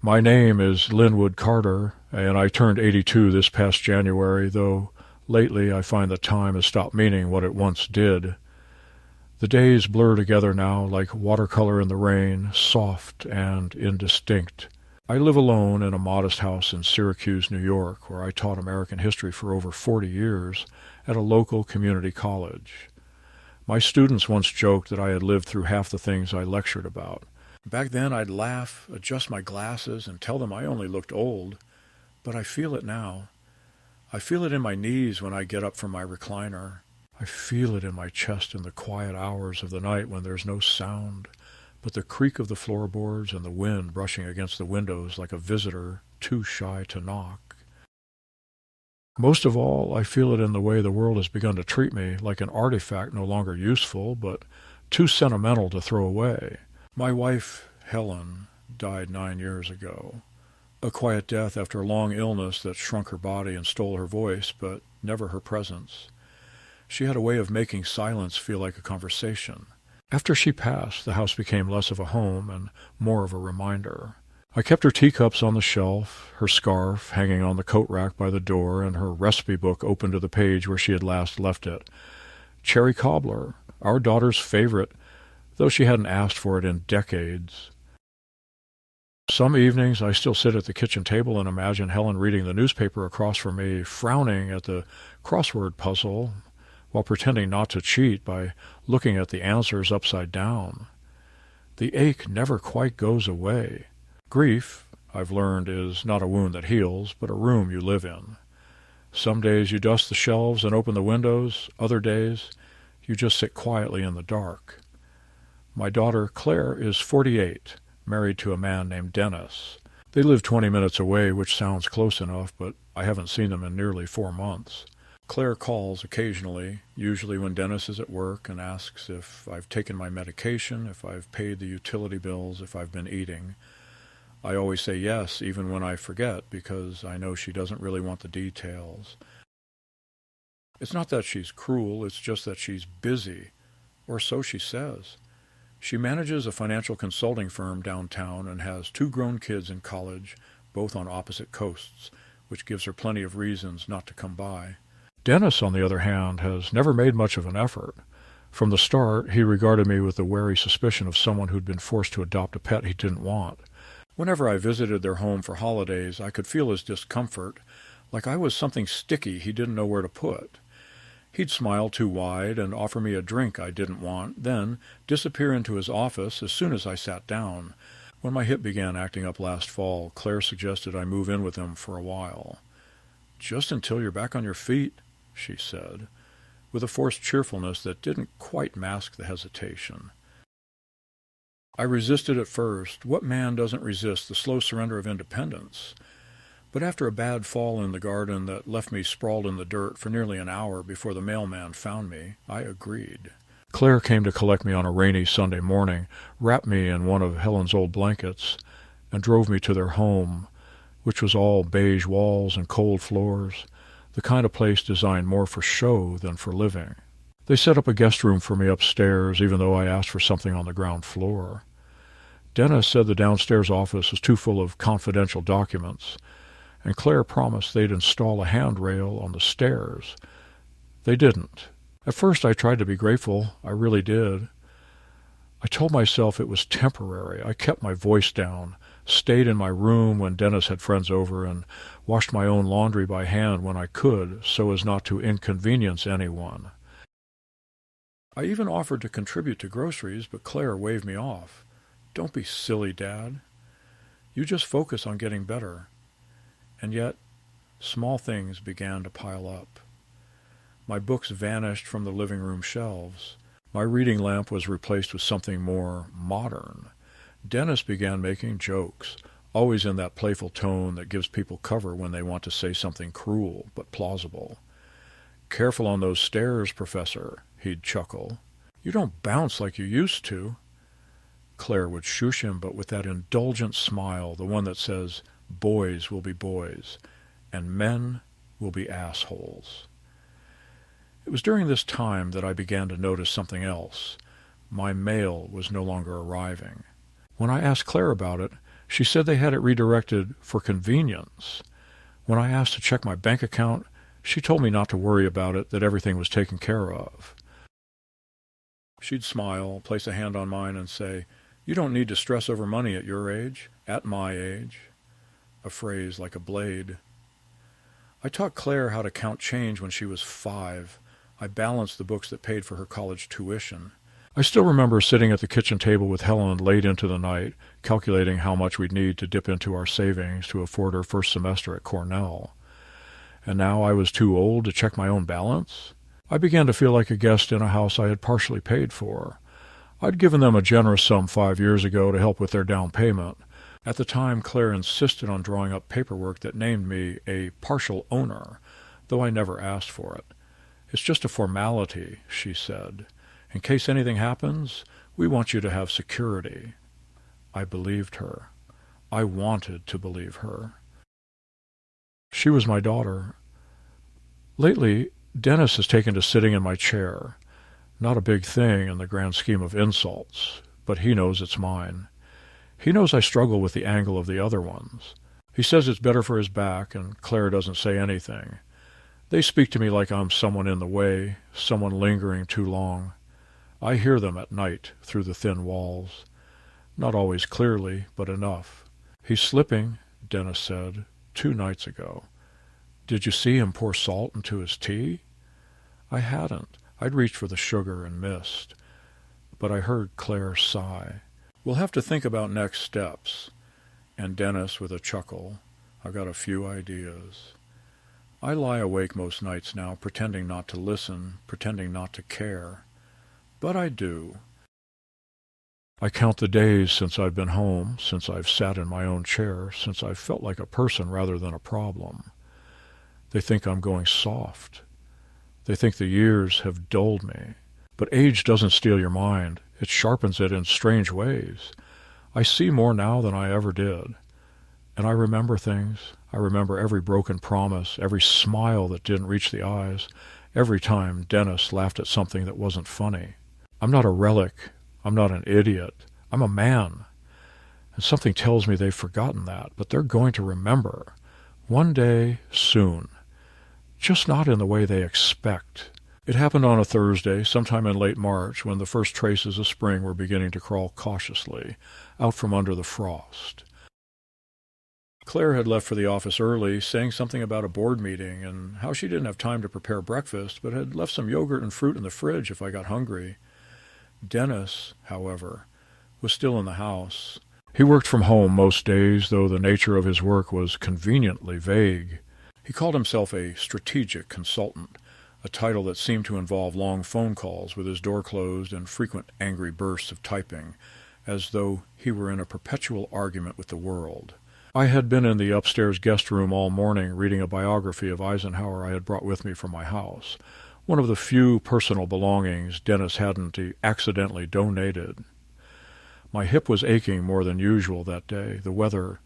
My name is Linwood Carter, and I turned 82 this past January, though lately I find that time has stopped meaning what it once did. The days blur together now like watercolor in the rain, soft and indistinct. I live alone in a modest house in Syracuse, New York, where I taught American history for over 40 years at a local community college. My students once joked that I had lived through half the things I lectured about. Back then I'd laugh, adjust my glasses, and tell them I only looked old. But I feel it now. I feel it in my knees when I get up from my recliner. I feel it in my chest in the quiet hours of the night when there's no sound but the creak of the floorboards and the wind brushing against the windows like a visitor too shy to knock. Most of all, I feel it in the way the world has begun to treat me like an artifact no longer useful, but too sentimental to throw away. My wife, Helen, died 9 years ago. A quiet death after a long illness that shrunk her body and stole her voice, but never her presence. She had a way of making silence feel like a conversation. After she passed, the house became less of a home and more of a reminder. I kept her teacups on the shelf, her scarf hanging on the coat rack by the door, and her recipe book open to the page where she had last left it. Cherry cobbler, our daughter's favorite, though she hadn't asked for it in decades. Some evenings I still sit at the kitchen table and imagine Helen reading the newspaper across from me, frowning at the crossword puzzle, while pretending not to cheat by looking at the answers upside down. The ache never quite goes away. Grief, I've learned, is not a wound that heals, but a room you live in. Some days you dust the shelves and open the windows. Other days you just sit quietly in the dark. My daughter, Claire, is 48, married to a man named Dennis. They live 20 minutes away, which sounds close enough, but I haven't seen them in nearly 4 months. Claire calls occasionally, usually when Dennis is at work, and asks if I've taken my medication, if I've paid the utility bills, if I've been eating. I always say yes, even when I forget, because I know she doesn't really want the details. It's not that she's cruel, it's just that she's busy, or so she says. She manages a financial consulting firm downtown and has 2 grown kids in college, both on opposite coasts, which gives her plenty of reasons not to come by. Dennis, on the other hand, has never made much of an effort. From the start, he regarded me with the wary suspicion of someone who'd been forced to adopt a pet he didn't want. Whenever I visited their home for holidays, I could feel his discomfort, like I was something sticky he didn't know where to put. He'd smile too wide and offer me a drink I didn't want, then disappear into his office as soon as I sat down. When my hip began acting up last fall, Claire suggested I move in with him for a while. "Just until you're back on your feet," she said, with a forced cheerfulness that didn't quite mask the hesitation. I resisted at first. What man doesn't resist the slow surrender of independence? But after a bad fall in the garden that left me sprawled in the dirt for nearly an hour before the mailman found me, I agreed. Claire came to collect me on a rainy Sunday morning, wrapped me in one of Helen's old blankets, and drove me to their home, which was all beige walls and cold floors, the kind of place designed more for show than for living. They set up a guest room for me upstairs, even though I asked for something on the ground floor. Dennis said the downstairs office was too full of confidential documents, and Claire promised they'd install a handrail on the stairs. They didn't. At first I tried to be grateful. I really did. I told myself it was temporary. I kept my voice down, stayed in my room when Dennis had friends over, and washed my own laundry by hand when I could, so as not to inconvenience anyone. I even offered to contribute to groceries, but Claire waved me off. "Don't be silly, Dad. You just focus on getting better." And yet, small things began to pile up. My books vanished from the living room shelves. My reading lamp was replaced with something more modern. Dennis began making jokes, always in that playful tone that gives people cover when they want to say something cruel but plausible. "Careful on those stairs, Professor," he'd chuckle. "You don't bounce like you used to." Claire would shush him, but with that indulgent smile, the one that says, "Boys will be boys, and men will be assholes." It was during this time that I began to notice something else. My mail was no longer arriving. When I asked Claire about it, She said they had it redirected for convenience. When I asked to check my bank account, she told me not to worry about it, that everything was taken care of. She'd smile, place a hand on mine, and say, "You don't need to stress over money at your age, at my age." A phrase like a blade. I taught Claire how to count change when she was 5. I balanced the books that paid for her college tuition. I still remember sitting at the kitchen table with Helen late into the night, calculating how much we'd need to dip into our savings to afford her first semester at Cornell. And now I was too old to check my own balance? I began to feel like a guest in a house I had partially paid for. I'd given them a generous sum 5 years ago to help with their down payment. At the time, Claire insisted on drawing up paperwork that named me a partial owner, though I never asked for it. "It's just a formality," she said. "In case anything happens, we want you to have security." I believed her. I wanted to believe her. She was my daughter. Lately, Dennis has taken to sitting in my chair. Not a big thing in the grand scheme of insults, but he knows it's mine. He knows I struggle with the angle of the other ones. He says it's better for his back, and Claire doesn't say anything. They speak to me like I'm someone in the way, someone lingering too long. I hear them at night through the thin walls. Not always clearly, but enough. "He's slipping," Dennis said, 2 nights ago. "Did you see him pour salt into his tea?" I hadn't. I'd reached for the sugar and missed. But I heard Claire sigh. "We'll have to think about next steps." And Dennis with a chuckle, "I've got a few ideas." I lie awake most nights now, pretending not to listen, pretending not to care. But I do. I count the days since I've been home, since I've sat in my own chair, since I've felt like a person rather than a problem. They think I'm going soft. They think the years have dulled me. But age doesn't steal your mind. It sharpens it in strange ways. I see more now than I ever did. And I remember things. I remember every broken promise, every smile that didn't reach the eyes, every time Dennis laughed at something that wasn't funny. I'm not a relic. I'm not an idiot. I'm a man. And something tells me they've forgotten that, but they're going to remember. One day, soon. Just not in the way they expect. It happened on a Thursday, sometime in late March, when the first traces of spring were beginning to crawl cautiously, out from under the frost. Claire had left for the office early, saying something about a board meeting, and how she didn't have time to prepare breakfast, but had left some yogurt and fruit in the fridge if I got hungry. Dennis, however, was still in the house. He worked from home most days, though the nature of his work was conveniently vague. He called himself a strategic consultant, a title that seemed to involve long phone calls with his door closed and frequent angry bursts of typing, as though he were in a perpetual argument with the world. I had been in the upstairs guest room all morning reading a biography of Eisenhower I had brought with me from my house, one of the few personal belongings Dennis hadn't accidentally donated. My hip was aching more than usual that day. The weather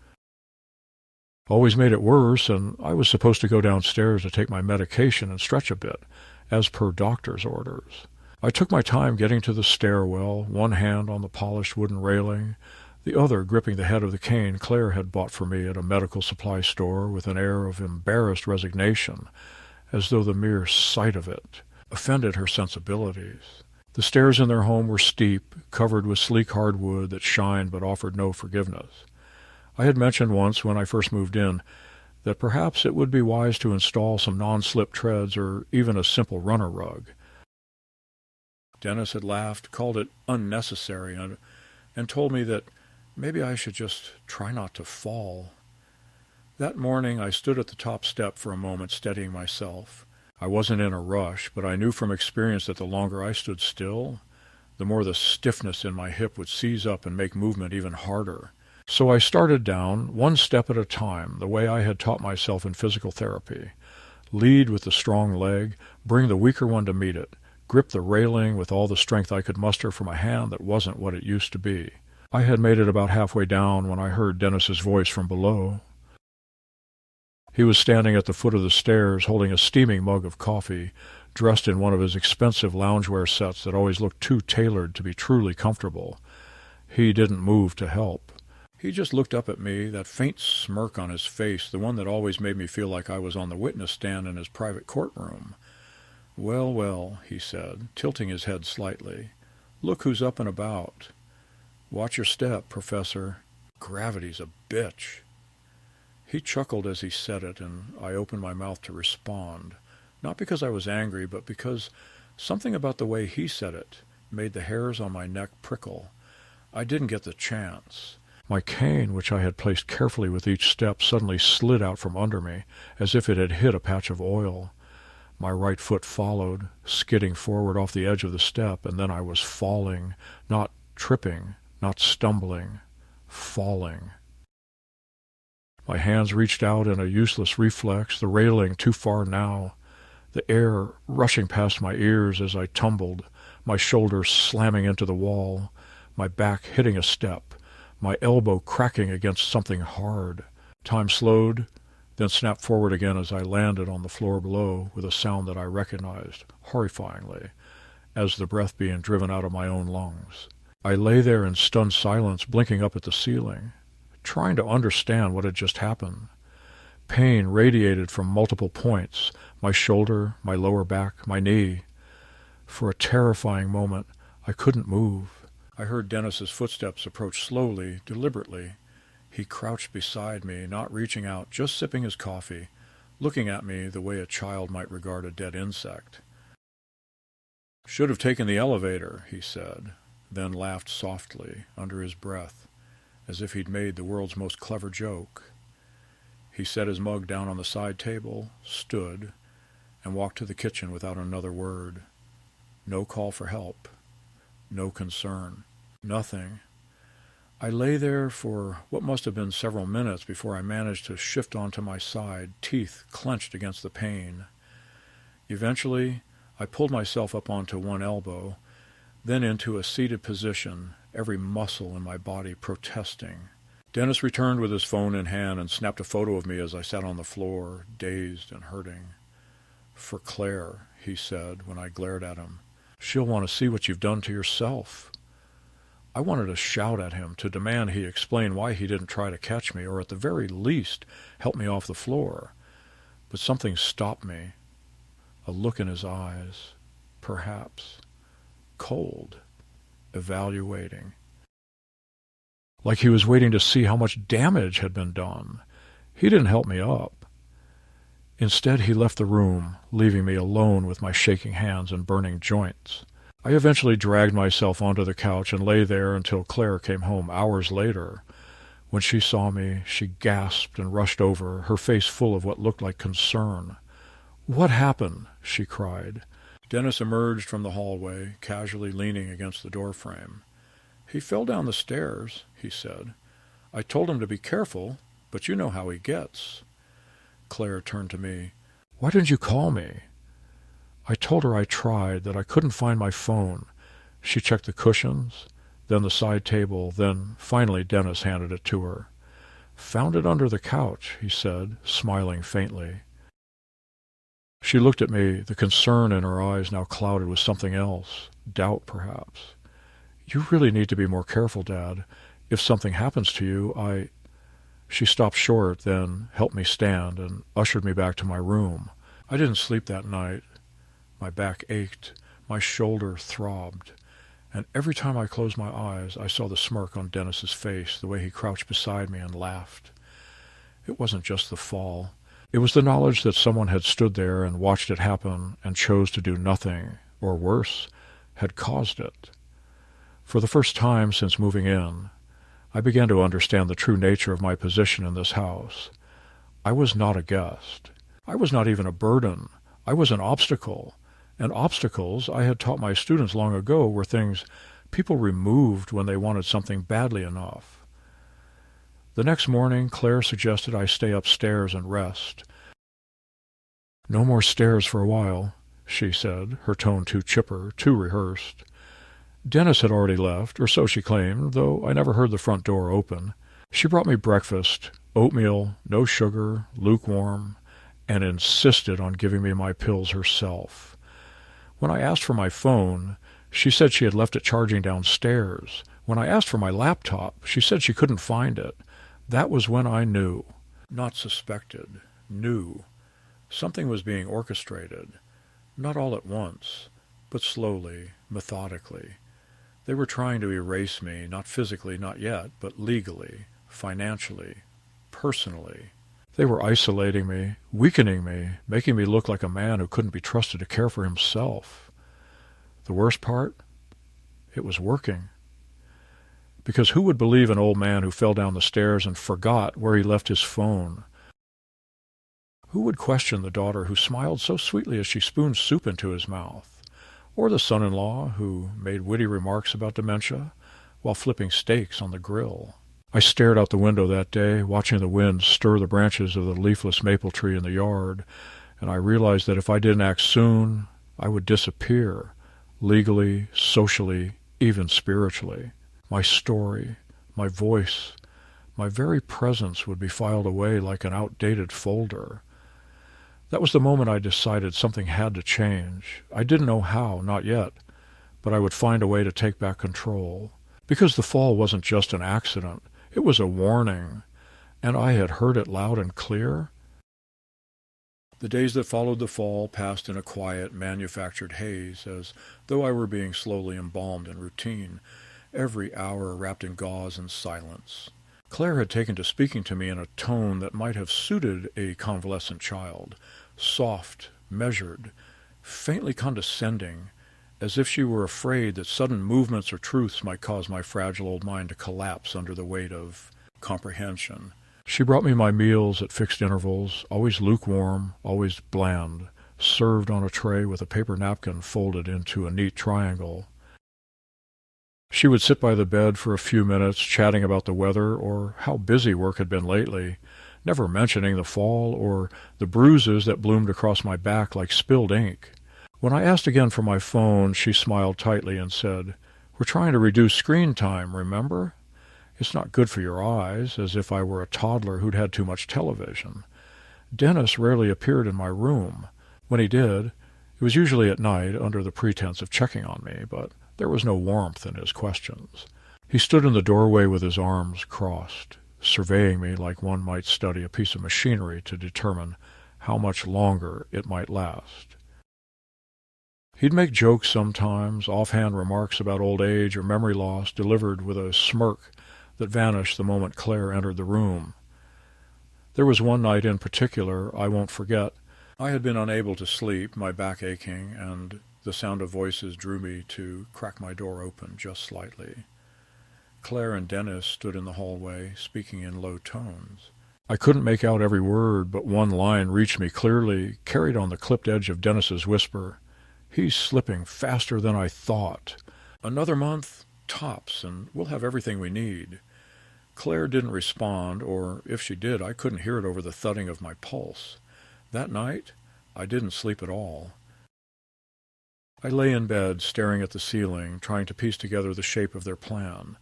always made it worse, and I was supposed to go downstairs to take my medication and stretch a bit, as per doctor's orders. I took my time getting to the stairwell, one hand on the polished wooden railing, the other gripping the head of the cane Claire had bought for me at a medical supply store with an air of embarrassed resignation, as though the mere sight of it offended her sensibilities. The stairs in their home were steep, covered with sleek hardwood that shined but offered no forgiveness. I had mentioned once, when I first moved in, that perhaps it would be wise to install some non-slip treads or even a simple runner rug. Dennis had laughed, called it unnecessary, and told me that maybe I should just try not to fall. That morning I stood at the top step for a moment, steadying myself. I wasn't in a rush, but I knew from experience that the longer I stood still, the more the stiffness in my hip would seize up and make movement even harder. So I started down, one step at a time, the way I had taught myself in physical therapy. Lead with the strong leg, bring the weaker one to meet it, grip the railing with all the strength I could muster from a hand that wasn't what it used to be. I had made it about halfway down when I heard Dennis's voice from below. He was standing at the foot of the stairs, holding a steaming mug of coffee, dressed in one of his expensive loungewear sets that always looked too tailored to be truly comfortable. He didn't move to help. He just looked up at me, that faint smirk on his face, the one that always made me feel like I was on the witness stand in his private courtroom. "Well, well," he said, tilting his head slightly. "Look who's up and about. Watch your step, Professor. Gravity's a bitch." He chuckled as he said it, and I opened my mouth to respond, not because I was angry, but because something about the way he said it made the hairs on my neck prickle. I didn't get the chance. My cane, which I had placed carefully with each step, suddenly slid out from under me, as if it had hit a patch of oil. My right foot followed, skidding forward off the edge of the step, and then I was falling, not tripping, not stumbling, falling. My hands reached out in a useless reflex, the railing too far now, the air rushing past my ears as I tumbled, my shoulders slamming into the wall, my back hitting a step, my elbow cracking against something hard. Time slowed, then snapped forward again as I landed on the floor below with a sound that I recognized, horrifyingly, as the breath being driven out of my own lungs. I lay there in stunned silence, blinking up at the ceiling, trying to understand what had just happened. Pain radiated from multiple points, my shoulder, my lower back, my knee. For a terrifying moment, I couldn't move. I heard Dennis's footsteps approach slowly, deliberately. He crouched beside me, not reaching out, just sipping his coffee, looking at me the way a child might regard a dead insect. "Should have taken the elevator," he said, then laughed softly, under his breath, as if he'd made the world's most clever joke. He set his mug down on the side table, stood, and walked to the kitchen without another word. No call for help. No concern. Nothing. I lay there for what must have been several minutes before I managed to shift onto my side, teeth clenched against the pain. Eventually, I pulled myself up onto one elbow, then into a seated position, every muscle in my body protesting. Dennis returned with his phone in hand and snapped a photo of me as I sat on the floor, dazed and hurting. "For Claire," he said when I glared at him. "She'll want to see what you've done to yourself." I wanted to shout at him, to demand he explain why he didn't try to catch me, or at the very least help me off the floor. But something stopped me. A look in his eyes, perhaps. Cold. Evaluating. Like he was waiting to see how much damage had been done. He didn't help me up. Instead, he left the room, leaving me alone with my shaking hands and burning joints. I eventually dragged myself onto the couch and lay there until Claire came home hours later. When she saw me, she gasped and rushed over, her face full of what looked like concern. "What happened?" she cried. Dennis emerged from the hallway, casually leaning against the doorframe. "He fell down the stairs," he said. "I told him to be careful, but you know how he gets." Claire turned to me. "Why didn't you call me?" I told her I tried, that I couldn't find my phone. She checked the cushions, then the side table, then finally Dennis handed it to her. "Found it under the couch," he said, smiling faintly. She looked at me, the concern in her eyes now clouded with something else, doubt perhaps. "You really need to be more careful, Dad. If something happens to you, She stopped short, then helped me stand and ushered me back to my room. I didn't sleep that night. My back ached, my shoulder throbbed, and every time I closed my eyes, I saw the smirk on Dennis's face, the way he crouched beside me and laughed. It wasn't just the fall. It was the knowledge that someone had stood there and watched it happen and chose to do nothing, or worse, had caused it. For the first time since moving in, I began to understand the true nature of my position in this house. I was not a guest. I was not even a burden. I was an obstacle. And obstacles, I had taught my students long ago, were things people removed when they wanted something badly enough. The next morning, Claire suggested I stay upstairs and rest. "No more stairs for a while," she said, her tone too chipper, too rehearsed. Dennis had already left, or so she claimed, though I never heard the front door open. She brought me breakfast, oatmeal, no sugar, lukewarm, and insisted on giving me my pills herself. When I asked for my phone, she said she had left it charging downstairs. When I asked for my laptop, she said she couldn't find it. That was when I knew. Not suspected. Knew. Something was being orchestrated. Not all at once, but slowly, methodically. They were trying to erase me, not physically, not yet, but legally, financially, personally. They were isolating me, weakening me, making me look like a man who couldn't be trusted to care for himself. The worst part? It was working. Because who would believe an old man who fell down the stairs and forgot where he left his phone? Who would question the daughter who smiled so sweetly as she spooned soup into his mouth? Or the son-in-law who made witty remarks about dementia while flipping steaks on the grill? I stared out the window that day, watching the wind stir the branches of the leafless maple tree in the yard, and I realized that if I didn't act soon, I would disappear, legally, socially, even spiritually. My story, my voice, my very presence would be filed away like an outdated folder. That was the moment I decided something had to change. I didn't know how, not yet, but I would find a way to take back control. Because the fall wasn't just an accident, it was a warning, and I had heard it loud and clear. The days that followed the fall passed in a quiet, manufactured haze, as though I were being slowly embalmed in routine, every hour wrapped in gauze and silence. Claire had taken to speaking to me in a tone that might have suited a convalescent child, soft, measured, faintly condescending, as if she were afraid that sudden movements or truths might cause my fragile old mind to collapse under the weight of comprehension. She brought me my meals at fixed intervals, always lukewarm, always bland, served on a tray with a paper napkin folded into a neat triangle. She would sit by the bed for a few minutes, chatting about the weather or how busy work had been lately, never mentioning the fall or the bruises that bloomed across my back like spilled ink. When I asked again for my phone, she smiled tightly and said, "We're trying to reduce screen time, remember? It's not good for your eyes," as if I were a toddler who'd had too much television. Dennis rarely appeared in my room. When he did, it was usually at night under the pretense of checking on me, but there was no warmth in his questions. He stood in the doorway with his arms crossed, surveying me like one might study a piece of machinery to determine how much longer it might last. He'd make jokes sometimes, offhand remarks about old age or memory loss delivered with a smirk that vanished the moment Claire entered the room. There was one night in particular I won't forget. I had been unable to sleep, my back aching, and the sound of voices drew me to crack my door open just slightly. Claire and Dennis stood in the hallway, speaking in low tones. I couldn't make out every word, but one line reached me clearly, carried on the clipped edge of Dennis's whisper. "He's slipping faster than I thought. Another month, tops, and we'll have everything we need." Claire didn't respond, or if she did, I couldn't hear it over the thudding of my pulse. That night, I didn't sleep at all. I lay in bed, staring at the ceiling, trying to piece together the shape of their plan.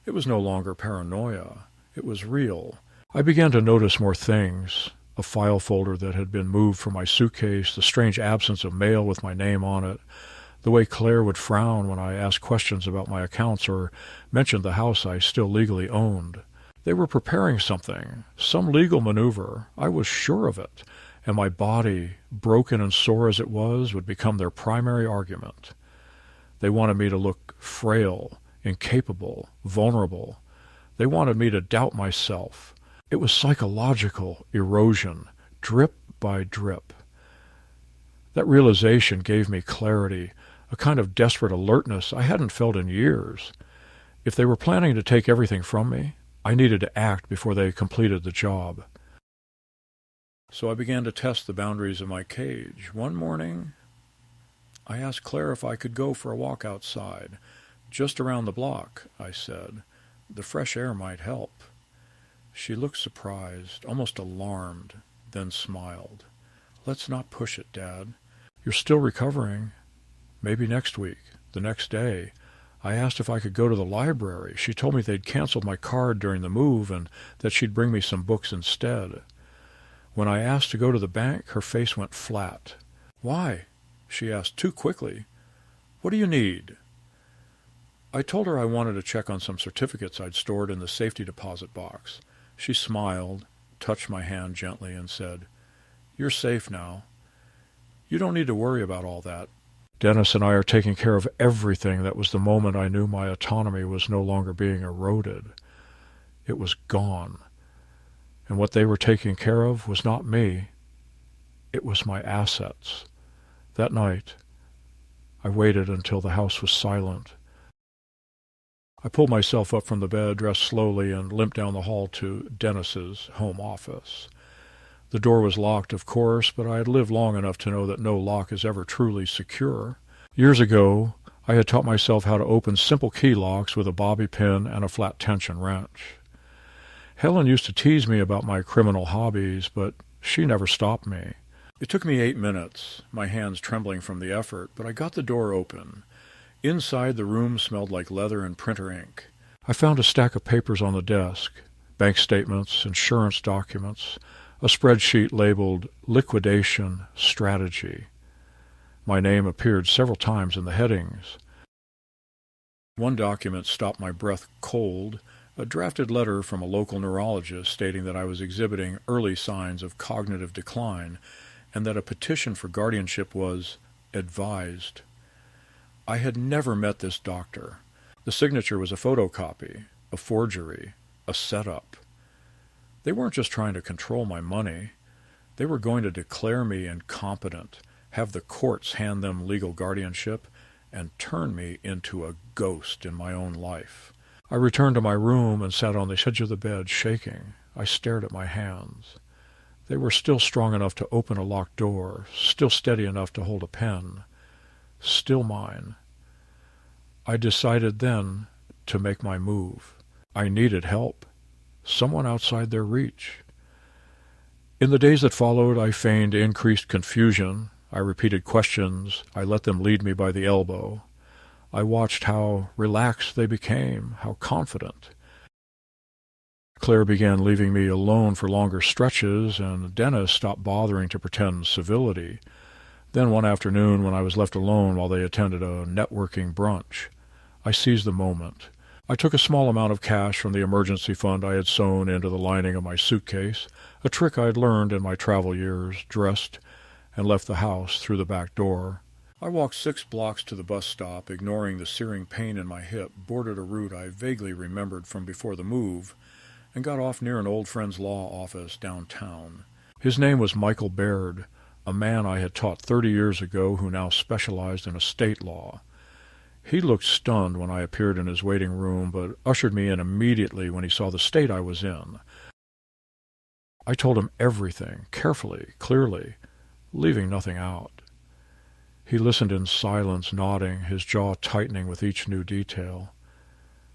It was no longer paranoia. It was real. I began to notice more things. A file folder that had been moved from my suitcase, the strange absence of mail with my name on it, the way Claire would frown when I asked questions about my accounts or mentioned the house I still legally owned. They were preparing something, some legal maneuver. I was sure of it, and my body, broken and sore as it was, would become their primary argument. They wanted me to look frail, incapable, vulnerable. They wanted me to doubt myself. It was psychological erosion, drip by drip. That realization gave me clarity, a kind of desperate alertness I hadn't felt in years. If they were planning to take everything from me, I needed to act before they completed the job. So I began to test the boundaries of my cage. One morning, I asked Claire if I could go for a walk outside. "Just around the block," I said. "The fresh air might help." She looked surprised, almost alarmed, then smiled. "Let's not push it, Dad. You're still recovering. Maybe next week, the next day." I asked if I could go to the library. She told me they'd canceled my card during the move and that she'd bring me some books instead. When I asked to go to the bank, her face went flat. "Why?" she asked too quickly. "What do you need?" I told her I wanted to check on some certificates I'd stored in the safety deposit box. She smiled, touched my hand gently, and said, "You're safe now. You don't need to worry about all that. Dennis and I are taking care of everything." That was the moment I knew my autonomy was no longer being eroded. It was gone. And what they were taking care of was not me. It was my assets. That night, I waited until the house was silent. I pulled myself up from the bed, dressed slowly, and limped down the hall to Dennis's home office. The door was locked, of course, but I had lived long enough to know that no lock is ever truly secure. Years ago, I had taught myself how to open simple key locks with a bobby pin and a flat tension wrench. Helen used to tease me about my criminal hobbies, but she never stopped me. It took me 8 minutes, my hands trembling from the effort, but I got the door open. Inside, the room smelled like leather and printer ink. I found a stack of papers on the desk, bank statements, insurance documents, a spreadsheet labeled Liquidation Strategy. My name appeared several times in the headings. One document stopped my breath cold, a drafted letter from a local neurologist stating that I was exhibiting early signs of cognitive decline and that a petition for guardianship was advised. I had never met this doctor. The signature was a photocopy, a forgery, a setup. They weren't just trying to control my money. They were going to declare me incompetent, have the courts hand them legal guardianship, and turn me into a ghost in my own life. I returned to my room and sat on the edge of the bed, shaking. I stared at my hands. They were still strong enough to open a locked door, still steady enough to hold a pen, still mine. I decided then to make my move. I needed help, someone outside their reach. In the days that followed, I feigned increased confusion. I repeated questions. I let them lead me by the elbow. I watched how relaxed they became, how confident. Claire began leaving me alone for longer stretches, and Dennis stopped bothering to pretend civility. Then one afternoon, when I was left alone while they attended a networking brunch, I seized the moment. I took a small amount of cash from the emergency fund I had sewn into the lining of my suitcase, a trick I had learned in my travel years, dressed, and left the house through the back door. I walked 6 blocks to the bus stop, ignoring the searing pain in my hip, boarded a route I vaguely remembered from before the move, and got off near an old friend's law office downtown. His name was Michael Baird, a man I had taught 30 years ago who now specialized in estate law. He looked stunned when I appeared in his waiting room, but ushered me in immediately when he saw the state I was in. I told him everything, carefully, clearly, leaving nothing out. He listened in silence, nodding, his jaw tightening with each new detail.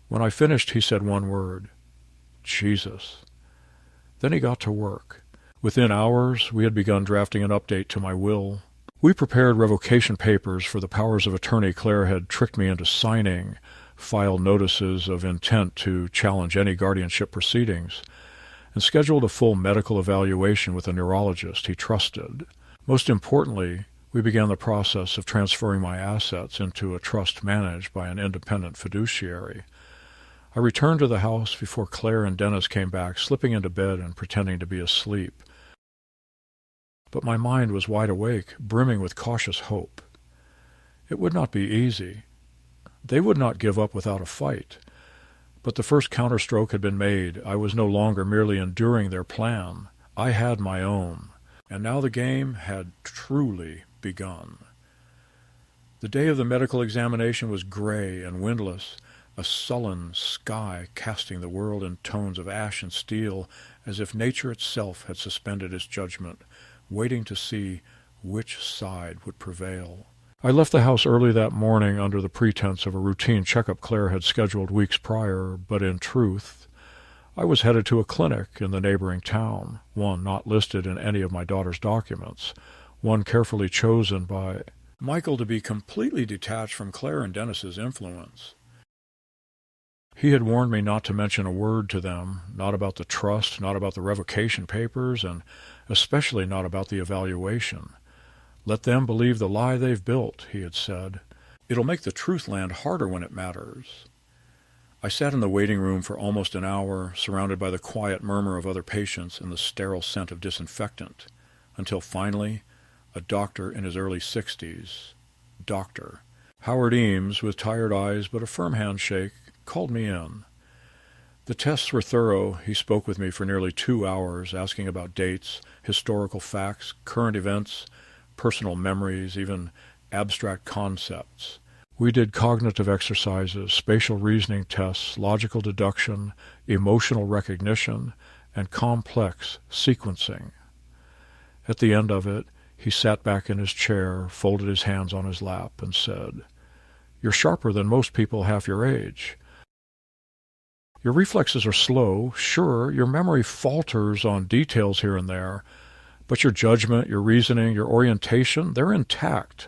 When I finished, he said one word, "Jesus." Then he got to work. Within hours, we had begun drafting an update to my will. We prepared revocation papers for the powers of attorney Claire had tricked me into signing, filed notices of intent to challenge any guardianship proceedings, and scheduled a full medical evaluation with a neurologist he trusted. Most importantly, we began the process of transferring my assets into a trust managed by an independent fiduciary. I returned to the house before Claire and Dennis came back, slipping into bed and pretending to be asleep. But my mind was wide awake, brimming with cautious hope. It would not be easy. They would not give up without a fight. But the first counterstroke had been made. I was no longer merely enduring their plan. I had my own. And now the game had truly begun. The day of the medical examination was gray and windless, a sullen sky casting the world in tones of ash and steel, as if nature itself had suspended its judgment, waiting to see which side would prevail. I left the house early that morning under the pretense of a routine checkup Claire had scheduled weeks prior, but in truth, I was headed to a clinic in the neighboring town, one not listed in any of my daughter's documents, one carefully chosen by Michael to be completely detached from Claire and Dennis's influence. He had warned me not to mention a word to them, not about the trust, not about the revocation papers, and especially not about the evaluation. Let them believe the lie they've built, he had said. It'll make the truth land harder when it matters. I sat in the waiting room for almost an hour, surrounded by the quiet murmur of other patients and the sterile scent of disinfectant, until finally, a doctor in his early 60s, Dr. Howard Eames, with tired eyes but a firm handshake, called me in. The tests were thorough. He spoke with me for nearly 2 hours, asking about dates, historical facts, current events, personal memories, even abstract concepts. We did cognitive exercises, spatial reasoning tests, logical deduction, emotional recognition, and complex sequencing. At the end of it, he sat back in his chair, folded his hands on his lap, and said, "You're sharper than most people half your age. Your reflexes are slow. Sure, your memory falters on details here and there, but your judgment, your reasoning, your orientation, they're intact."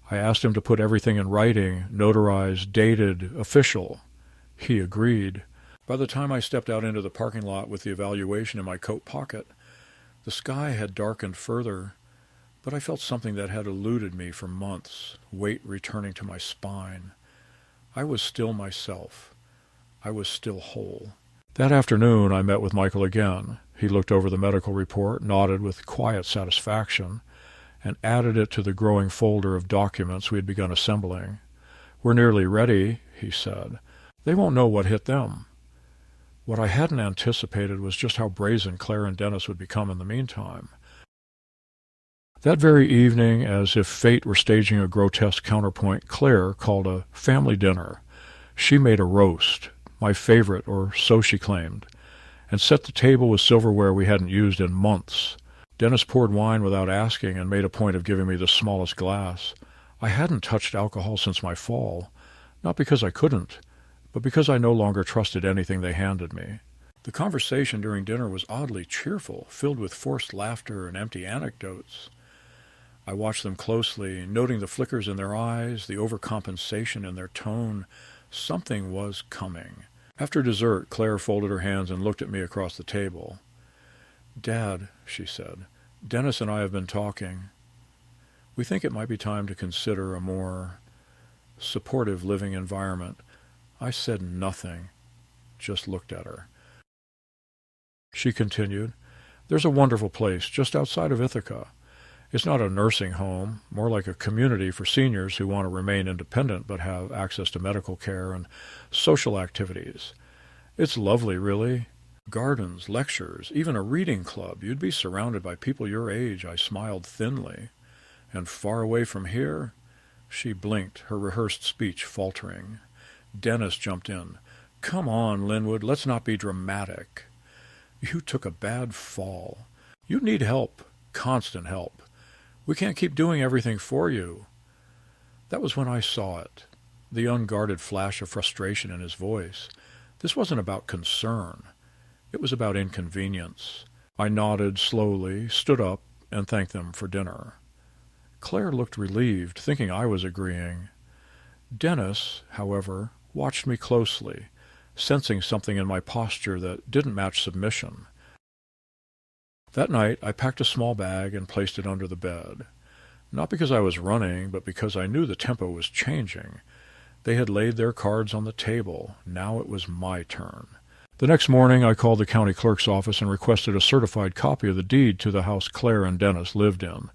I asked him to put everything in writing, notarized, dated, official. He agreed. By the time I stepped out into the parking lot with the evaluation in my coat pocket, the sky had darkened further, but I felt something that had eluded me for months, weight returning to my spine. I was still myself. I was still whole. That afternoon I met with Michael again. He looked over the medical report, nodded with quiet satisfaction, and added it to the growing folder of documents we had begun assembling. "We're nearly ready," he said. "They won't know what hit them." What I hadn't anticipated was just how brazen Claire and Dennis would become in the meantime. That very evening, as if fate were staging a grotesque counterpoint, Claire called a family dinner. She made a roast, my favorite, or so she claimed, and set the table with silverware we hadn't used in months. Dennis poured wine without asking and made a point of giving me the smallest glass. I hadn't touched alcohol since my fall, not because I couldn't, but because I no longer trusted anything they handed me. The conversation during dinner was oddly cheerful, filled with forced laughter and empty anecdotes. I watched them closely, noting the flickers in their eyes, the overcompensation in their tone. Something was coming. After dessert, Claire folded her hands and looked at me across the table. "Dad," she said, "Dennis and I have been talking. We think it might be time to consider a more supportive living environment." I said nothing, just looked at her. She continued, "There's a wonderful place just outside of Ithaca. It's not a nursing home, more like a community for seniors who want to remain independent but have access to medical care and social activities. It's lovely, really. Gardens, lectures, even a reading club. You'd be surrounded by people your age." I smiled thinly. "And far away from here?" She blinked, her rehearsed speech faltering. Dennis jumped in. "Come on, Linwood, let's not be dramatic. You took a bad fall. You need help, constant help. We can't keep doing everything for you." That was when I saw it, the unguarded flash of frustration in his voice. This wasn't about concern. It was about inconvenience. I nodded slowly, stood up, and thanked them for dinner. Claire looked relieved, thinking I was agreeing. Dennis, however, watched me closely, sensing something in my posture that didn't match submission. That night I packed a small bag and placed it under the bed. Not because I was running, but because I knew the tempo was changing. They had laid their cards on the table. Now it was my turn. The next morning I called the county clerk's office and requested a certified copy of the deed to the house Claire and Dennis lived in,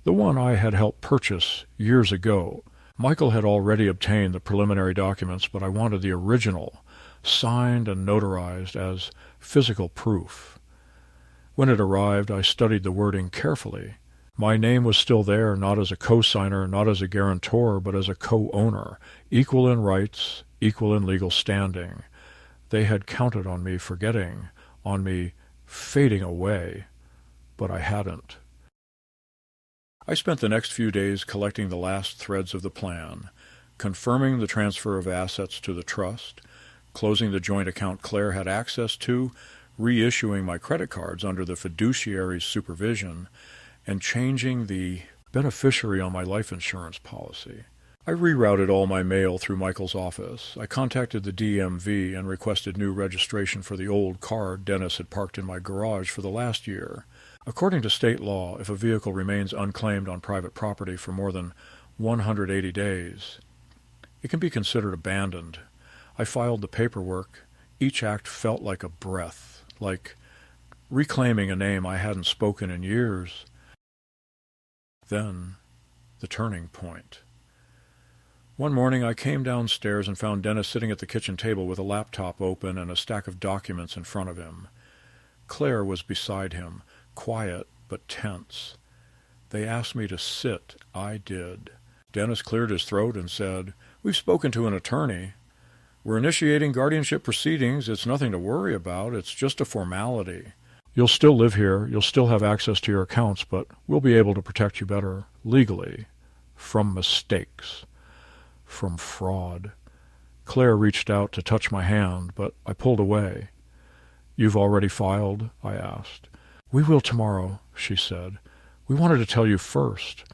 the one I had helped purchase years ago. Michael had already obtained the preliminary documents, but I wanted the original, signed and notarized as physical proof. When it arrived, I studied the wording carefully. My name was still there, not as a co-signer, not as a guarantor, but as a co-owner, equal in rights, equal in legal standing. They had counted on me forgetting, on me fading away, but I hadn't. I spent the next few days collecting the last threads of the plan, confirming the transfer of assets to the trust, closing the joint account Claire had access to, reissuing my credit cards under the fiduciary's supervision, and changing the beneficiary on my life insurance policy. I rerouted all my mail through Michael's office. I contacted the DMV and requested new registration for the old car Dennis had parked in my garage for the last year. According to state law, if a vehicle remains unclaimed on private property for more than 180 days. It can be considered abandoned. I filed the paperwork. Each act felt like a breath, like reclaiming a name I hadn't spoken in years. Then, the turning point. One morning I came downstairs and found Dennis sitting at the kitchen table with a laptop open and a stack of documents in front of him. Claire was beside him, quiet but tense. They asked me to sit. I did. Dennis cleared his throat and said, "We've spoken to an attorney. We're initiating guardianship proceedings. It's nothing to worry about. It's just a formality. You'll still live here. You'll still have access to your accounts, but we'll be able to protect you better legally from mistakes, from fraud." Claire reached out to touch my hand, but I pulled away. "You've already filed?" I asked. "We will tomorrow," she said. "We wanted to tell you first."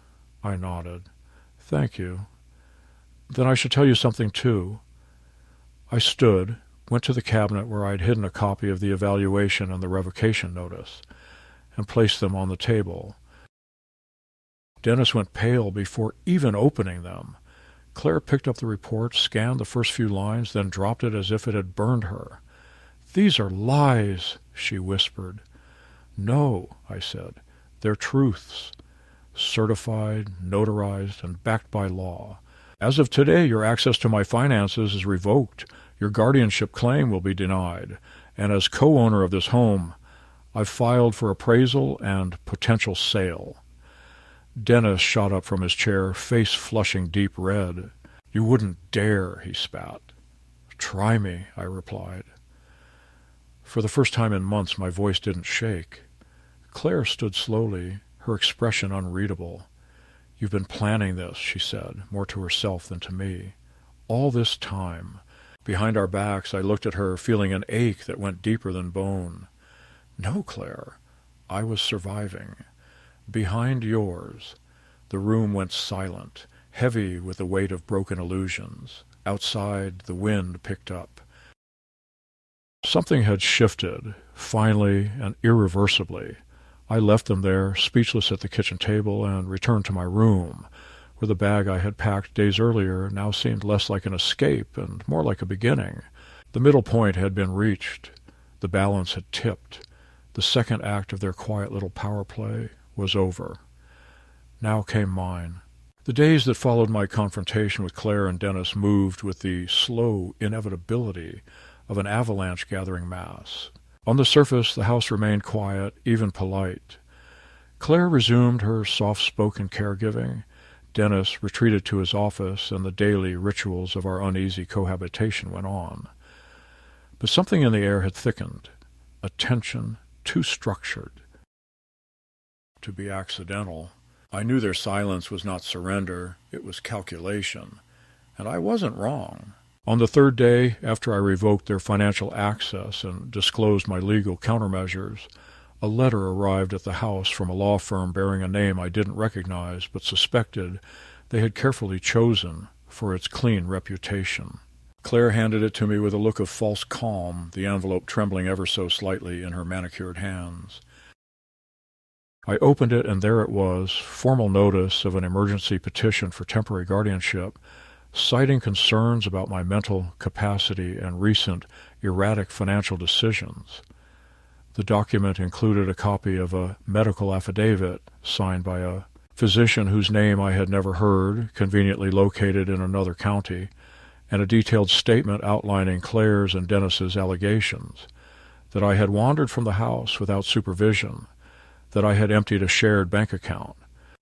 I nodded. "Thank you. Then I should tell you something, too." I stood, went to the cabinet where I'd hidden a copy of the evaluation and the revocation notice, and placed them on the table. Dennis went pale before even opening them. Claire picked up the report, scanned the first few lines, then dropped it as if it had burned her. "These are lies," she whispered. "No," I said. "They're truths. Certified, notarized, and backed by law. As of today, your access to my finances is revoked. Your guardianship claim will be denied. And as co-owner of this home, I've filed for appraisal and potential sale." Dennis shot up from his chair, face flushing deep red. "You wouldn't dare," he spat. "Try me," I replied. For the first time in months, my voice didn't shake. Claire stood slowly, her expression unreadable. "You've been planning this," she said, more to herself than to me. "All this time." Behind our backs, I looked at her, feeling an ache that went deeper than bone. "No, Claire, I was surviving. Behind yours." The room went silent, heavy with the weight of broken illusions. Outside, the wind picked up. Something had shifted, finally and irreversibly. I left them there, speechless at the kitchen table, and returned to my room, where the bag I had packed days earlier now seemed less like an escape and more like a beginning. The middle point had been reached. The balance had tipped. The second act of their quiet little power play was over. Now came mine. The days that followed my confrontation with Claire and Dennis moved with the slow inevitability of an avalanche gathering mass. On the surface, the house remained quiet, even polite. Claire resumed her soft-spoken caregiving. Dennis retreated to his office, and the daily rituals of our uneasy cohabitation went on. But something in the air had thickened, a tension too structured to be accidental. I knew their silence was not surrender, it was calculation, and I wasn't wrong. On the third day, after I revoked their financial access and disclosed my legal countermeasures, a letter arrived at the house from a law firm bearing a name I didn't recognize but suspected they had carefully chosen for its clean reputation. Claire handed it to me with a look of false calm, the envelope trembling ever so slightly in her manicured hands. I opened it, and there it was, formal notice of an emergency petition for temporary guardianship, citing concerns about my mental capacity and recent erratic financial decisions. The document included a copy of a medical affidavit signed by a physician whose name I had never heard, conveniently located in another county, and a detailed statement outlining Claire's and Dennis's allegations, that I had wandered from the house without supervision, that I had emptied a shared bank account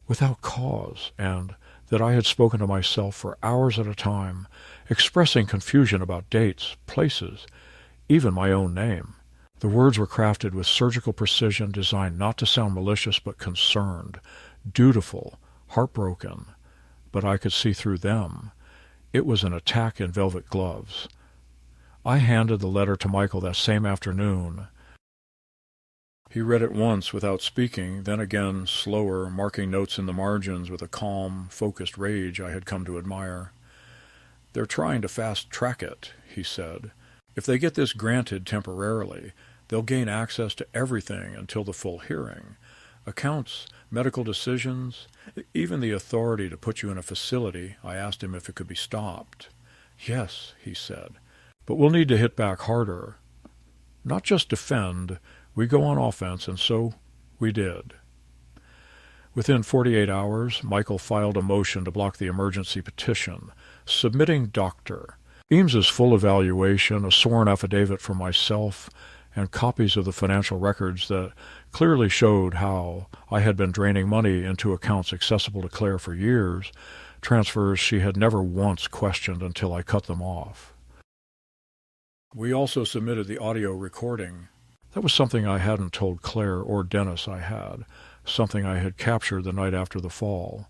without cause, and that I had spoken to myself for hours at a time, expressing confusion about dates, places, even my own name. The words were crafted with surgical precision, designed not to sound malicious but concerned, dutiful, heartbroken, but I could see through them. It was an attack in velvet gloves. I handed the letter to Michael that same afternoon. He read it once without speaking, then again slower, marking notes in the margins with a calm, focused rage I had come to admire. "They're trying to fast-track it," he said. "If they get this granted temporarily, they'll gain access to everything until the full hearing. Accounts, medical decisions, even the authority to put you in a facility. I asked him if it could be stopped. Yes, he said, but we'll need to hit back harder. Not just defend, we go on offense, and so we did. Within 48 hours, Michael filed a motion to block the emergency petition, submitting Dr. Eames's full evaluation, a sworn affidavit from myself, and copies of the financial records that clearly showed how I had been draining money into accounts accessible to Claire for years, transfers she had never once questioned until I cut them off. We also submitted the audio recording. That was something I hadn't told Claire or Dennis I had, something I had captured the night after the fall,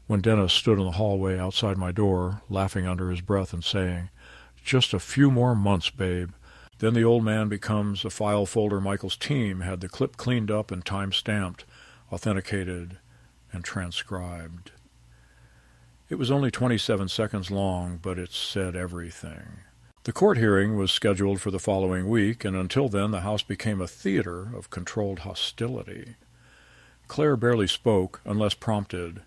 when Dennis stood in the hallway outside my door, laughing under his breath and saying, "Just a few more months, babe." Then the old man becomes a file folder Michael's team had the clip cleaned up and time-stamped, authenticated, and transcribed. It was only 27 seconds long, but it said everything. The court hearing was scheduled for the following week, and until then the house became a theater of controlled hostility. Claire barely spoke unless prompted.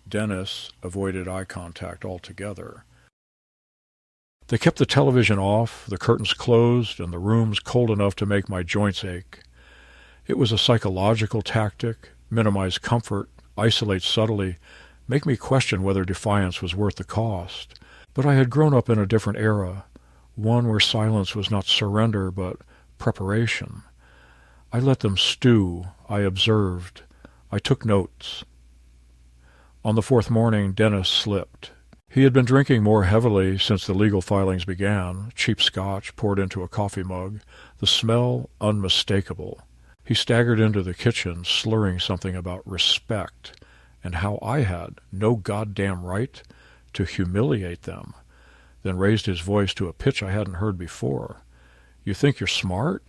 Dennis avoided eye contact altogether. They kept the television off, the curtains closed, and the rooms cold enough to make my joints ache. It was a psychological tactic, minimize comfort, isolate subtly, make me question whether defiance was worth the cost. But I had grown up in a different era, one where silence was not surrender but preparation. I let them stew, I observed, I took notes. On the fourth morning, Dennis slipped. He had been drinking more heavily since the legal filings began, cheap scotch poured into a coffee mug, the smell unmistakable. He staggered into the kitchen, slurring something about respect, and how I had no goddamn right to humiliate them, then raised his voice to a pitch I hadn't heard before. "You think you're smart?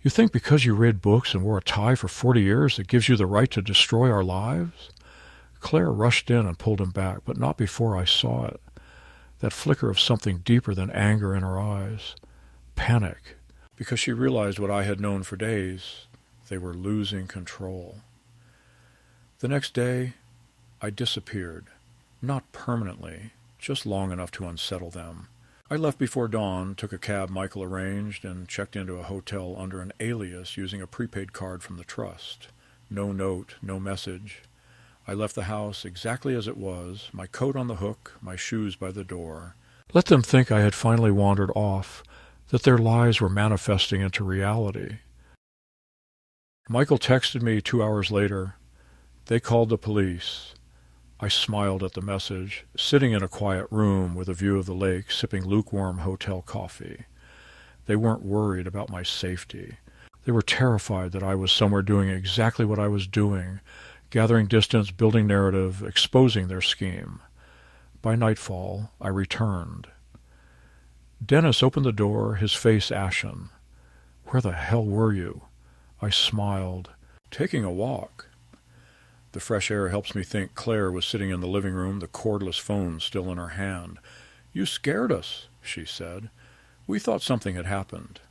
You think because you read books and wore a tie for 40 years that gives you the right to destroy our lives?" Claire rushed in and pulled him back, but not before I saw it. That flicker of something deeper than anger in her eyes. Panic. Because she realized what I had known for days. They were losing control. The next day, I disappeared. Not permanently, just long enough to unsettle them. I left before dawn, took a cab Michael arranged, and checked into a hotel under an alias using a prepaid card from the trust. No note, no message. I left the house exactly as it was, my coat on the hook, my shoes by the door. Let them think I had finally wandered off, that their lies were manifesting into reality. Michael texted me 2 hours later. They called the police. I smiled at the message, sitting in a quiet room with a view of the lake, sipping lukewarm hotel coffee. They weren't worried about my safety. They were terrified that I was somewhere doing exactly what I was doing, gathering distance, building narrative, exposing their scheme. By nightfall, I returned. Dennis opened the door, his face ashen. "Where the hell were you?" I smiled. "Taking a walk." The fresh air helps me think Claire was sitting in the living room, the cordless phone still in her hand. "You scared us," she said. "We thought something had happened."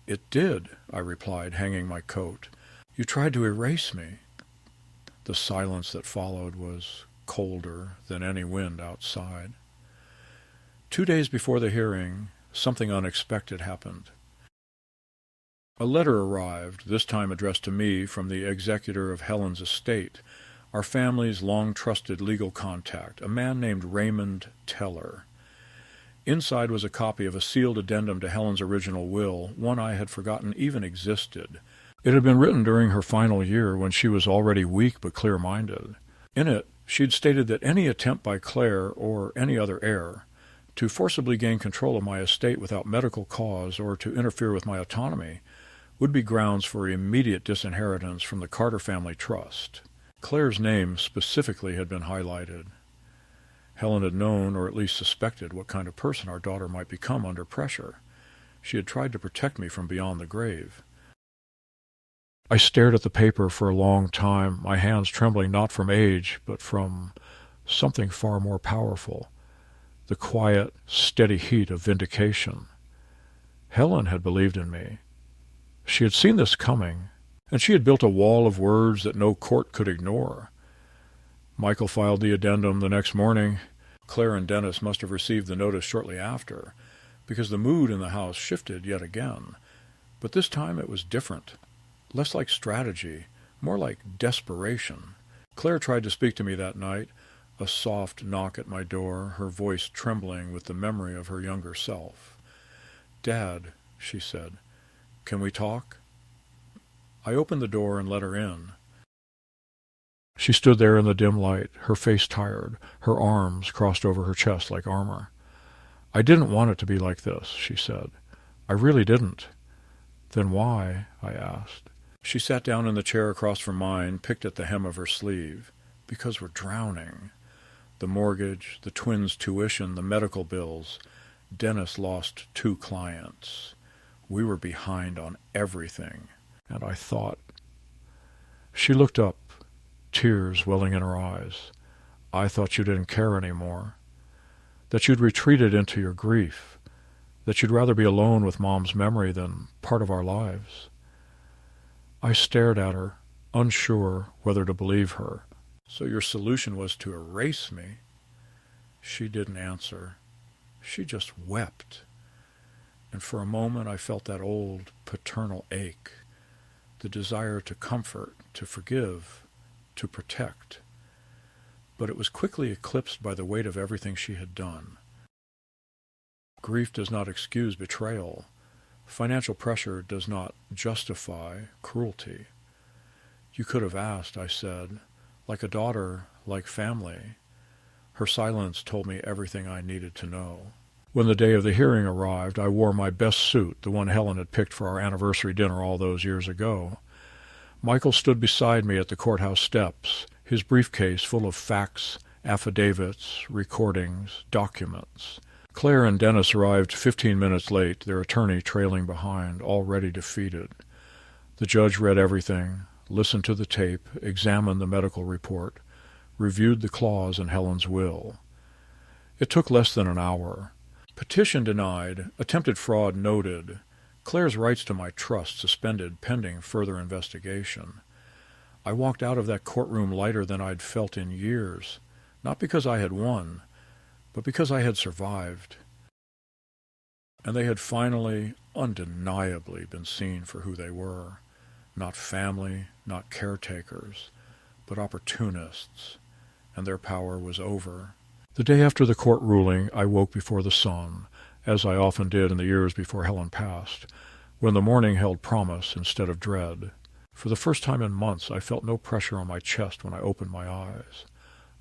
"It did," I replied, hanging my coat. "You tried to erase me." The silence that followed was colder than any wind outside. 2 days before the hearing, something unexpected happened. A letter arrived, this time addressed to me from the executor of Helen's estate, our family's long-trusted legal contact, a man named Raymond Teller. Inside was a copy of a sealed addendum to Helen's original will, one I had forgotten even existed. It had been written during her final year when she was already weak but clear-minded. In it, she had stated that any attempt by Claire, or any other heir, to forcibly gain control of my estate without medical cause or to interfere with my autonomy would be grounds for immediate disinheritance from the Carter family trust. Claire's name specifically had been highlighted. Helen had known, or at least suspected, what kind of person our daughter might become under pressure. She had tried to protect me from beyond the grave. I stared at the paper for a long time, my hands trembling not from age, but from something far more powerful, the quiet, steady heat of vindication. Helen had believed in me. She had seen this coming, And she had built a wall of words that no court could ignore. Michael filed the addendum the next morning. Claire and Dennis must have received the notice shortly after, because the mood in the house shifted yet again. But this time it was different. Less like strategy, more like desperation. Claire tried to speak to me that night, a soft knock at my door, her voice trembling with the memory of her younger self. "Dad," she said, "can we talk?" I opened the door and let her in. She stood there in the dim light, her face tired, her arms crossed over her chest like armor. "I didn't want it to be like this," she said. "I really didn't." "Then why?" I asked. She sat down in the chair across from mine, picked at the hem of her sleeve. "Because we're drowning. The mortgage, the twins' tuition, the medical bills. Dennis lost 2 clients. We were behind on everything." And I thought. She looked up, tears welling in her eyes. "I thought you didn't care anymore. That you'd retreated into your grief. That you'd rather be alone with Mom's memory than part of our lives." I stared at her, unsure whether to believe her. "So your solution was to erase me?" She didn't answer. She just wept. And for a moment I felt that old paternal ache, the desire to comfort, to forgive, to protect. But it was quickly eclipsed by the weight of everything she had done. Grief does not excuse betrayal. Financial pressure does not justify cruelty. "You could have asked," I said, "like a daughter, like family." Her silence told me everything I needed to know. When the day of the hearing arrived, I wore my best suit, the one Helen had picked for our anniversary dinner all those years ago. Michael stood beside me at the courthouse steps, his briefcase full of facts, affidavits, recordings, documents. Claire and Dennis arrived 15 minutes late, their attorney trailing behind, already defeated. The judge read everything, listened to the tape, examined the medical report, reviewed the clause in Helen's will. It took less than an hour. Petition denied, attempted fraud noted, Claire's rights to my trust suspended pending further investigation. I walked out of that courtroom lighter than I'd felt in years, not because I had won, but because I had survived. And they had finally, undeniably, been seen for who they were. Not family, not caretakers, but opportunists, and their power was over. The day after the court ruling, I woke before the sun, as I often did in the years before Helen passed, when the morning held promise instead of dread. For the first time in months, I felt no pressure on my chest when I opened my eyes,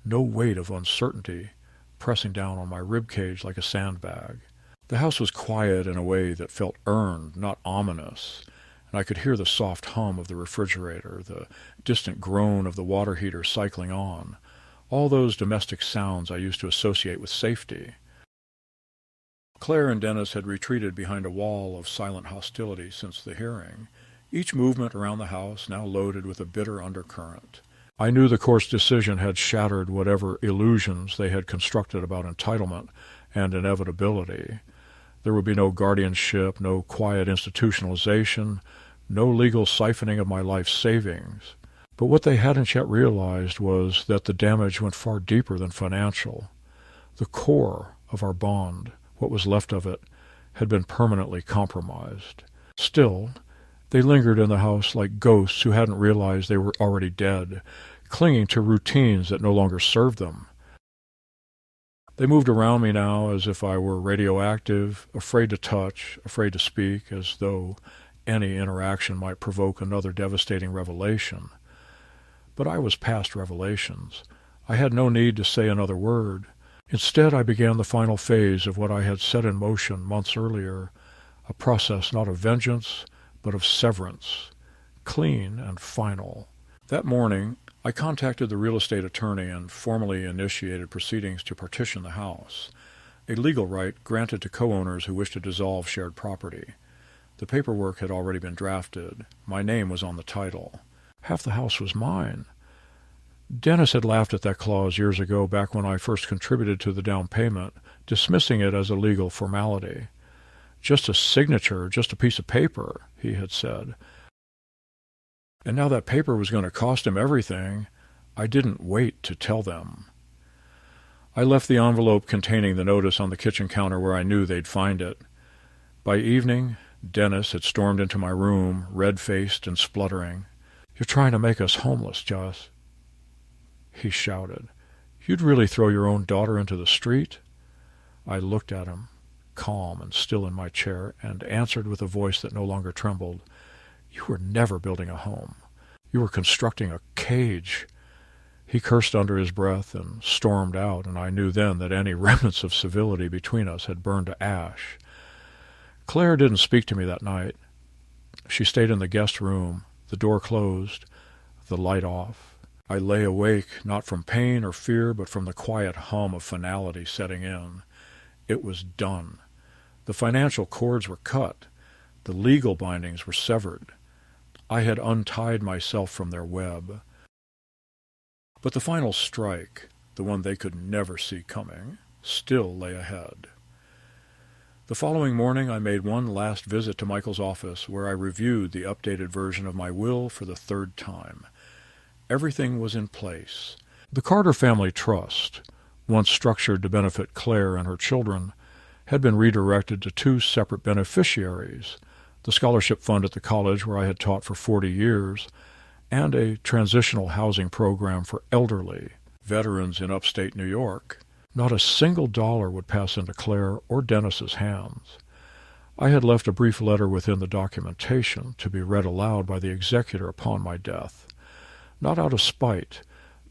no weight of uncertainty pressing down on my ribcage like a sandbag. The house was quiet in a way that felt earned, not ominous, and I could hear the soft hum of the refrigerator, the distant groan of the water heater cycling on, all those domestic sounds I used to associate with safety. Claire and Dennis had retreated behind a wall of silent hostility since the hearing, each movement around the house now loaded with a bitter undercurrent. I knew the court's decision had shattered whatever illusions they had constructed about entitlement and inevitability. There would be no guardianship, no quiet institutionalization, no legal siphoning of my life's savings. But what they hadn't yet realized was that the damage went far deeper than financial. The core of our bond, what was left of it, had been permanently compromised. Still, they lingered in the house like ghosts who hadn't realized they were already dead, clinging to routines that no longer served them. They moved around me now as if I were radioactive, afraid to touch, afraid to speak, as though any interaction might provoke another devastating revelation. But I was past revelations. I had no need to say another word. Instead, I began the final phase of what I had set in motion months earlier, a process not of vengeance, but of severance, clean and final. That morning, I contacted the real estate attorney and formally initiated proceedings to partition the house, a legal right granted to co-owners who wished to dissolve shared property. The paperwork had already been drafted. My name was on the title. Half the house was mine. Dennis had laughed at that clause years ago, back when I first contributed to the down payment, dismissing it as a legal formality. Just a signature, just a piece of paper, he had said. And now that paper was going to cost him everything. I didn't wait to tell them. I left the envelope containing the notice on the kitchen counter where I knew they'd find it. By evening, Dennis had stormed into my room, red-faced and spluttering. "You're trying to make us homeless, Joss," he shouted. "You'd really throw your own daughter into the street?" I looked at him, calm and still in my chair, and answered with a voice that no longer trembled. "You were never building a home. You were constructing a cage." He cursed under his breath and stormed out, and I knew then that any remnants of civility between us had burned to ash. Claire didn't speak to me that night. She stayed in the guest room, the door closed, the light off. I lay awake, not from pain or fear, but from the quiet hum of finality setting in. It was done. The financial cords were cut. The legal bindings were severed. I had untied myself from their web. But the final strike, the one they could never see coming, still lay ahead. The following morning I made one last visit to Michael's office, where I reviewed the updated version of my will for the third time. Everything was in place. The Carter Family Trust, once structured to benefit Claire and her children, had been redirected to two separate beneficiaries: the scholarship fund at the college where I had taught for 40 years, and a transitional housing program for elderly veterans in upstate New York. Not a single dollar would pass into Claire or Dennis's hands. I had left a brief letter within the documentation to be read aloud by the executor upon my death, not out of spite,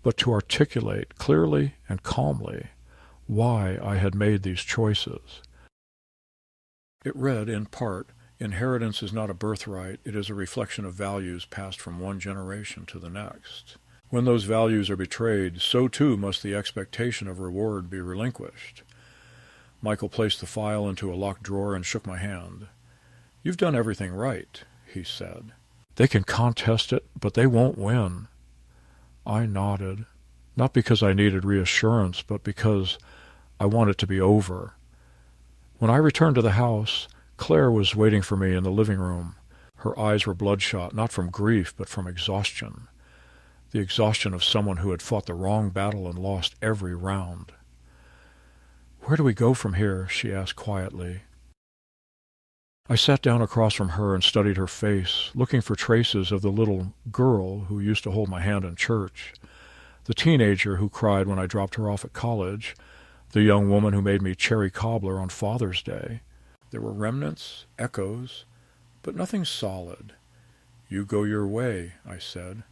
but to articulate clearly and calmly why I had made these choices. It read, in part, "Inheritance is not a birthright, it is a reflection of values passed from one generation to the next. When those values are betrayed, so too must the expectation of reward be relinquished." Michael placed the file into a locked drawer and shook my hand. "You've done everything right," he said. "They can contest it, but they won't win." I nodded, not because I needed reassurance, but because I wanted it to be over. When I returned to the house, Claire was waiting for me in the living room. Her eyes were bloodshot, not from grief, but from exhaustion. The exhaustion of someone who had fought the wrong battle and lost every round. "Where do we go from here?" she asked quietly. I sat down across from her and studied her face, looking for traces of the little girl who used to hold my hand in church, the teenager who cried when I dropped her off at college, the young woman who made me cherry cobbler on Father's Day. There were remnants, echoes, but nothing solid. "You go your way," I said,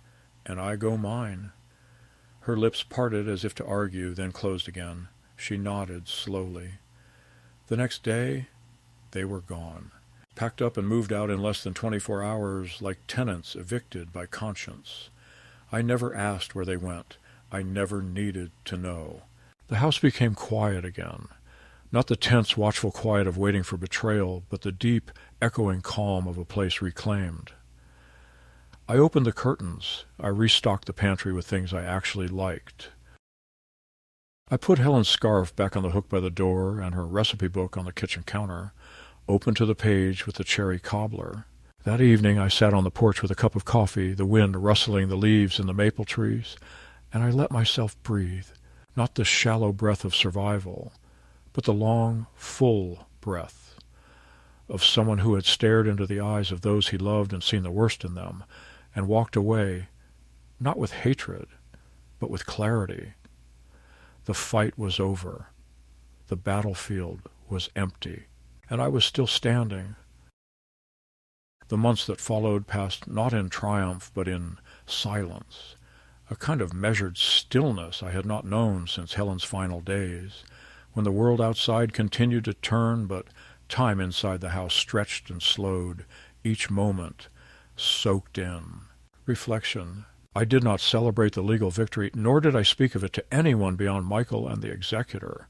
"and I go mine." Her lips parted as if to argue, then closed again. She nodded slowly. The next day, they were gone, packed up and moved out in less than 24 hours, like tenants evicted by conscience. I never asked where they went. I never needed to know. The house became quiet again. Not the tense, watchful quiet of waiting for betrayal, but the deep, echoing calm of a place reclaimed. I opened the curtains. I restocked the pantry with things I actually liked. I put Helen's scarf back on the hook by the door and her recipe book on the kitchen counter, open to the page with the cherry cobbler. That evening I sat on the porch with a cup of coffee, the wind rustling the leaves in the maple trees, and I let myself breathe, not the shallow breath of survival, but the long, full breath of someone who had stared into the eyes of those he loved and seen the worst in them, and walked away, not with hatred, but with clarity. The fight was over. The battlefield was empty, and I was still standing. The months that followed passed not in triumph, but in silence, a kind of measured stillness I had not known since Helen's final days, when the world outside continued to turn, but time inside the house stretched and slowed, each moment soaked in. Reflection. I did not celebrate the legal victory, nor did I speak of it to anyone beyond Michael and the executor.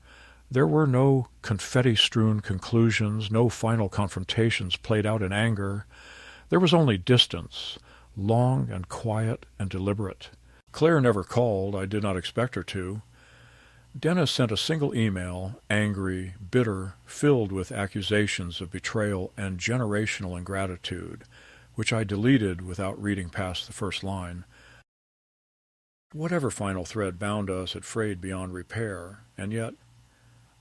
There were no confetti-strewn conclusions, no final confrontations played out in anger. There was only distance, long and quiet and deliberate. Claire never called. I did not expect her to. Dennis sent a single email, angry, bitter, filled with accusations of betrayal and generational ingratitude, which I deleted without reading past the first line. Whatever final thread bound us had frayed beyond repair, and yet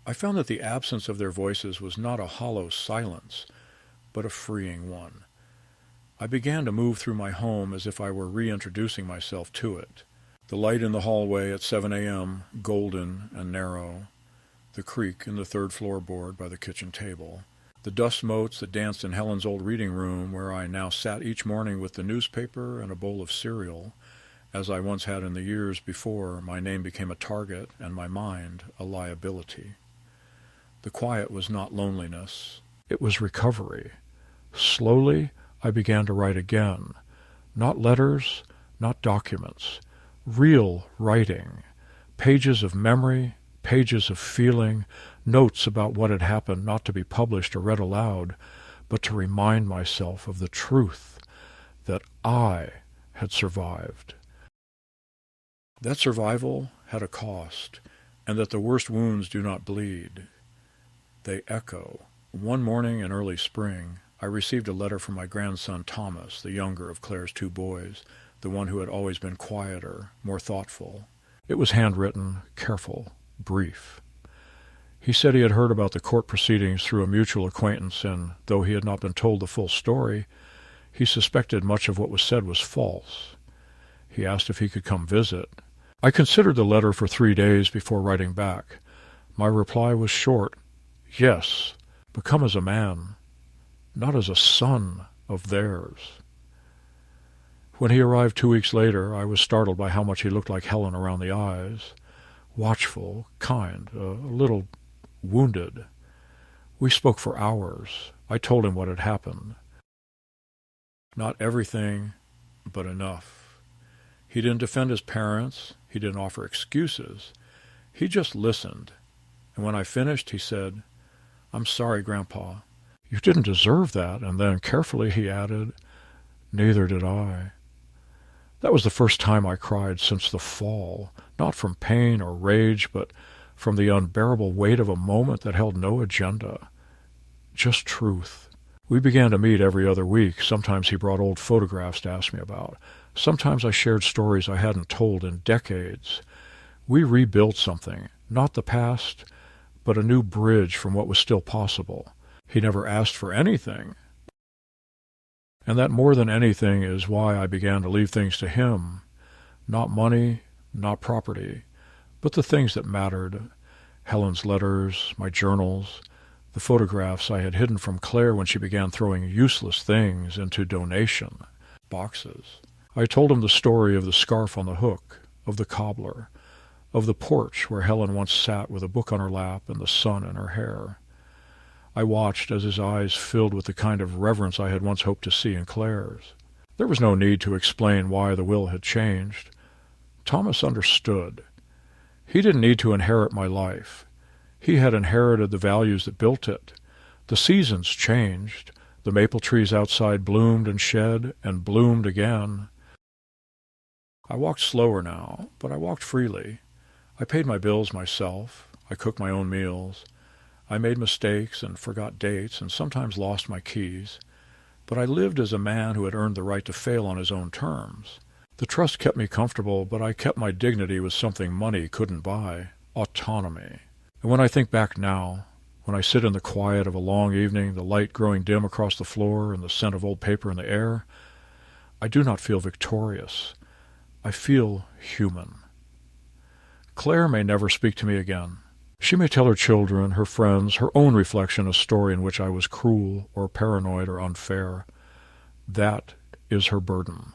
I found that the absence of their voices was not a hollow silence, but a freeing one. I began to move through my home as if I were reintroducing myself to it. The light in the hallway at 7 a.m., golden and narrow. The creak in the third floorboard by the kitchen table. The dust motes that danced in Helen's old reading room, where I now sat each morning with the newspaper and a bowl of cereal, as I once had in the years before my name became a target and my mind a liability. The quiet was not loneliness. It was recovery. Slowly, I began to write again. Not letters, not documents. Real writing. Pages of memory, pages of feeling, notes about what had happened, not to be published or read aloud, but to remind myself of the truth that I had survived. That survival had a cost, and that the worst wounds do not bleed. They echo. One morning in early spring, I received a letter from my grandson Thomas, the younger of Claire's two boys, the one who had always been quieter, more thoughtful. It was handwritten, careful, brief. He said he had heard about the court proceedings through a mutual acquaintance, and though he had not been told the full story, he suspected much of what was said was false. He asked if he could come visit. I considered the letter for 3 days before writing back. My reply was short. Yes, but come as a man, not as a son of theirs. When he arrived 2 weeks later, I was startled by how much he looked like Helen around the eyes. Watchful, kind, a little wounded. We spoke for hours. I told him what had happened. Not everything, but enough. He didn't defend his parents. He didn't offer excuses. He just listened. And when I finished, he said, "I'm sorry, Grandpa. You didn't deserve that." And then carefully he added, "Neither did I." That was the first time I cried since the fall, not from pain or rage, but from the unbearable weight of a moment that held no agenda, just truth. We began to meet every other week. Sometimes he brought old photographs to ask me about. Sometimes I shared stories I hadn't told in decades. We rebuilt something, not the past, but a new bridge from what was still possible. He never asked for anything. And that more than anything is why I began to leave things to him. Not money, not property, but the things that mattered. Helen's letters, my journals, the photographs I had hidden from Claire when she began throwing useless things into donation boxes. I told him the story of the scarf on the hook, of the cobbler, of the porch where Helen once sat with a book on her lap and the sun in her hair. I watched as his eyes filled with the kind of reverence I had once hoped to see in Claire's. There was no need to explain why the will had changed. Thomas understood. He didn't need to inherit my life. He had inherited the values that built it. The seasons changed. The maple trees outside bloomed and shed and bloomed again. I walked slower now, but I walked freely. I paid my bills myself. I cooked my own meals. I made mistakes and forgot dates and sometimes lost my keys. But I lived as a man who had earned the right to fail on his own terms. The trust kept me comfortable, but I kept my dignity with something money couldn't buy: autonomy. And when I think back now, when I sit in the quiet of a long evening, the light growing dim across the floor and the scent of old paper in the air, I do not feel victorious. I feel human. Claire may never speak to me again. She may tell her children, her friends, her own reflection a story in which I was cruel or paranoid or unfair. That is her burden.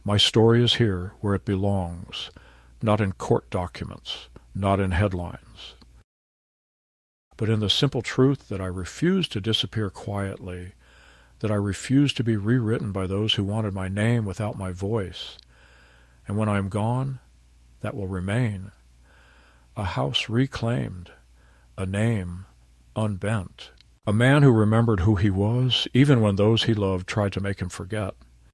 My story is here where it belongs, not in court documents, not in headlines, but in the simple truth that I refuse to disappear quietly, that I refuse to be rewritten by those who wanted my name without my voice. And when I am gone, that will remain. A house reclaimed, a name unbent, a man who remembered who he was, even when those he loved tried to make him forget.